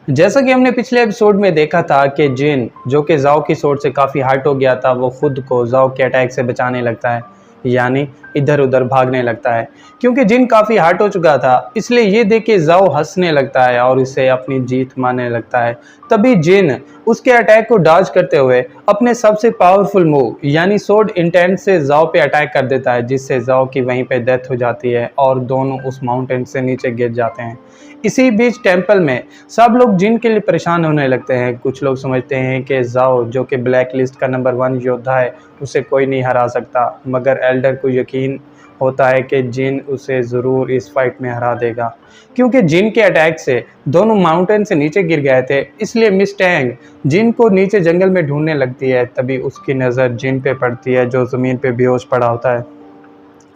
जैसा कि हमने पिछले एपिसोड में देखा था कि जिन जो कि जाओ की सोच से काफ़ी हर्ट हो गया था, वो खुद को जाओ के अटैक से बचाने लगता है, यानी इधर उधर भागने लगता है। क्योंकि जिन काफ़ी हर्ट हो चुका था, इसलिए ये देख के जाओ हंसने लगता है और इसे अपनी जीत मानने लगता है। तभी जिन उसके अटैक को डॉज करते हुए अपने सबसे पावरफुल मूव यानी सोर्ड इंटेंट से जाओ पे अटैक कर देता है, जिससे जाओ की वहीं पे डेथ हो जाती है और दोनों उस माउंटेन से नीचे गिर जाते हैं। इसी बीच टेंपल में सब लोग जिन के लिए परेशान होने लगते हैं। कुछ लोग समझते हैं कि जाओ जो कि ब्लैक लिस्ट का नंबर 1 योद्धा है, उसे कोई नहीं हरा सकता, मगर एल्डर को यकीन होता है कि जिन उसे ज़रूर इस फाइट में हरा देगा। क्योंकि जिन के अटैक से दोनों माउंटेन से नीचे गिर गए थे, इसलिए मिस टैंग जिन को नीचे जंगल में ढूंढने लगती है। तभी उसकी नज़र जिन पे पड़ती है, जो ज़मीन पे बेहोश पड़ा होता है।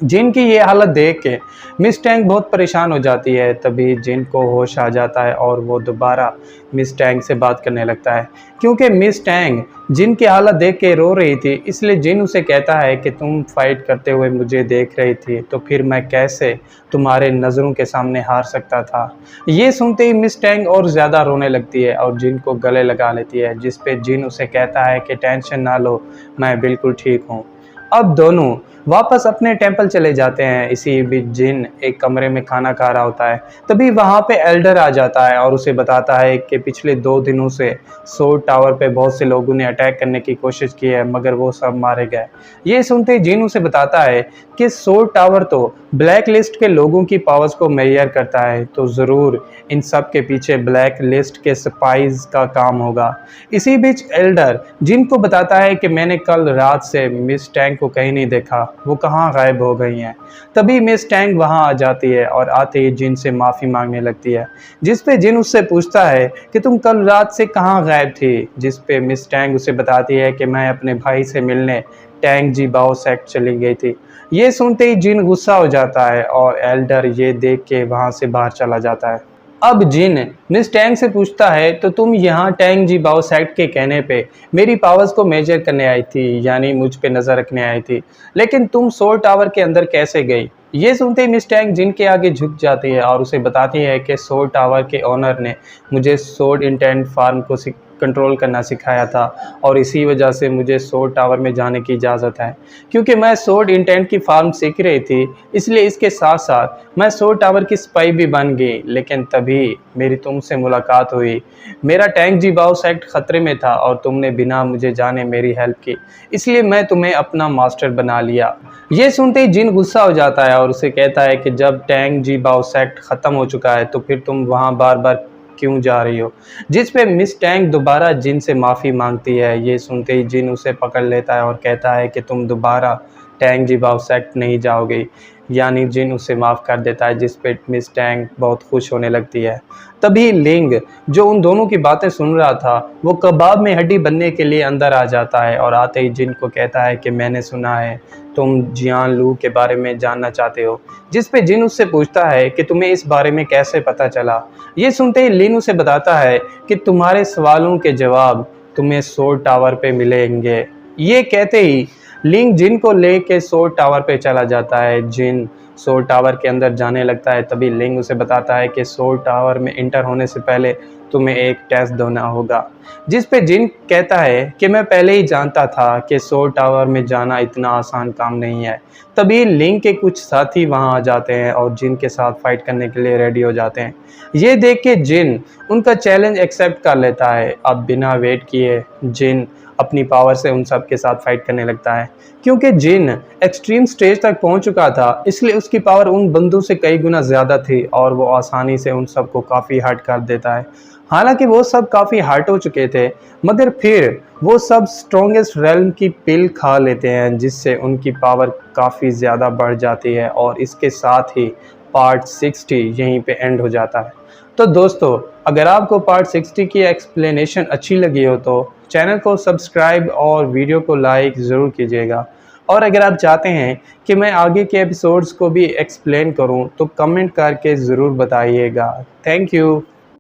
जिन की ये हालत देख के मिस टैंग बहुत परेशान हो जाती है। तभी जिन को होश आ जाता है और वो दोबारा मिस टैंग से बात करने लगता है। क्योंकि मिस टैंग जिन की हालत देख के रो रही थी, इसलिए जिन उसे कहता है कि तुम फाइट करते हुए मुझे देख रही थी, तो फिर मैं कैसे तुम्हारे नज़रों के सामने हार सकता था। ये सुनते ही मिस टैंग और ज़्यादा रोने लगती है और जिन को गले लगा लेती है, जिस पे जिन उसे कहता है कि टेंशन ना लो, मैं बिल्कुल ठीक हूँ। अब दोनों वापस अपने टेंपल चले जाते हैं। इसी बीच जिन एक कमरे में खाना खा रहा होता है। तभी वहाँ पे एल्डर आ जाता है और उसे बताता है कि पिछले 2 दिनों से सोर्ड टावर पे बहुत से लोगों ने अटैक करने की कोशिश की है, मगर वो सब मारे गए। ये सुनते ही जिन उसे बताता है कि सोर्ड टावर तो ब्लैक लिस्ट के लोगों की पावर्स को मेजर करता है, तो ज़रूर इन सब के पीछे ब्लैक लिस्ट के स्पाइज का काम होगा। इसी बीच एल्डर जिन को बताता है कि मैंने कल रात से मिस टैंग को कहीं नहीं देखा, वो कहाँ गायब हो गई हैं। तभी मिस टैंग वहाँ आ जाती है और आते ही जिन से माफ़ी मांगने लगती है, जिस पे जिन उससे पूछता है कि तुम कल रात से कहाँ गायब थी, जिस पे मिस टैंग उसे बताती है कि मैं अपने भाई से मिलने टैंग जी बाओ सेक्ट चली गई थी। ये सुनते ही जिन गुस्सा हो जाता है और एल्डर ये देख के वहाँ से बाहर चला जाता है। अब जिन मिस टैंग से पूछता है, तो तुम यहाँ टैंग जी बाओ सेक्ट के कहने पे मेरी पावर्स को मेजर करने आई थी, यानी मुझ पे नज़र रखने आई थी, लेकिन तुम सोर्ड टावर के अंदर कैसे गई। ये सुनते ही मिस टैंग जिन के आगे झुक जाती है और उसे बताती है कि सोर्ड टावर के ओनर ने मुझे सोर्ड इंटेंट फार्म को कंट्रोल करना सिखाया था और इसी वजह से मुझे सोर्ड टावर में जाने की इजाज़त है। क्योंकि मैं सोर्ड इंटेंट की फार्म सीख रही थी, इसलिए इसके साथ साथ मैं सोर्ड टावर की स्पाई भी बन गई। लेकिन तभी मेरी तुमसे मुलाकात हुई। मेरा टैंक जी बाओ सेक्ट ख़तरे में था और तुमने बिना मुझे जाने मेरी हेल्प की, इसलिए मैं तुम्हें अपना मास्टर बना लिया। ये सुनते ही जिन गुस्सा हो जाता है और उसे कहता है कि जब टैंक जी बाओ सेक्ट ख़त्म हो चुका है, तो फिर तुम वहाँ बार बार क्यों जा रही हो। जिस पे मिस टैंग दोबारा जिन से माफ़ी मांगती है। ये सुनते ही जिन उसे पकड़ लेता है और कहता है कि तुम दोबारा टैंग जी बाओ सेक्ट नहीं जाओगे, यानी जिन उसे माफ़ कर देता है, जिस पे मिस टैंग बहुत खुश होने लगती है। तभी लिंग जो उन दोनों की बातें सुन रहा था, वो कबाब में हड्डी बनने के लिए अंदर आ जाता है और आते ही जिन को कहता है कि मैंने सुना है तुम जियान लू के बारे में जानना चाहते हो। जिस पे जिन उससे पूछता है कि तुम्हें इस बारे में कैसे पता चला। ये सुनते ही लिन उसे बताता है कि तुम्हारे सवालों के जवाब तुम्हें सोर्ड टावर पे मिलेंगे। ये कहते ही लिंग जिन को लेके सोर्ड टावर पे चला जाता है। जिन सोर्ड टावर के अंदर जाने लगता है। तभी लिंग उसे बताता है कि सोर्ड टावर में इंटर होने से पहले तुम्हें एक टेस्ट देना होगा। जिस पे जिन कहता है कि मैं पहले ही जानता था कि सोर्ड टावर में जाना इतना आसान काम नहीं है। तभी लिंग के कुछ साथी वहां आ जाते हैं और जिन के साथ फाइट करने के लिए रेडी हो जाते हैं। ये देख के जिन उनका चैलेंज एक्सेप्ट कर लेता है। अब बिना वेट किए जिन अपनी पावर से उन सब के साथ फाइट करने लगता है। क्योंकि जिन एक्सट्रीम स्टेज तक पहुंच चुका था, इसलिए उसकी पावर उन बंदों से कई गुना ज़्यादा थी और वो आसानी से उन सबको काफ़ी हर्ट कर देता है। हालांकि वो सब काफ़ी हर्ट हो चुके थे, मगर फिर वो सब स्ट्रॉन्गेस्ट रेल्म की पिल खा लेते हैं, जिससे उनकी पावर काफ़ी ज़्यादा बढ़ जाती है। और इसके साथ ही पार्ट 60 यहीं पे एंड हो जाता है। तो दोस्तों, अगर आपको पार्ट 60 की एक्सप्लेनेशन अच्छी लगी हो तो चैनल को सब्सक्राइब और वीडियो को लाइक ज़रूर कीजिएगा। और अगर आप चाहते हैं कि मैं आगे के एपिसोड्स को भी एक्सप्लेन करूं, तो कमेंट करके ज़रूर बताइएगा। Thank you.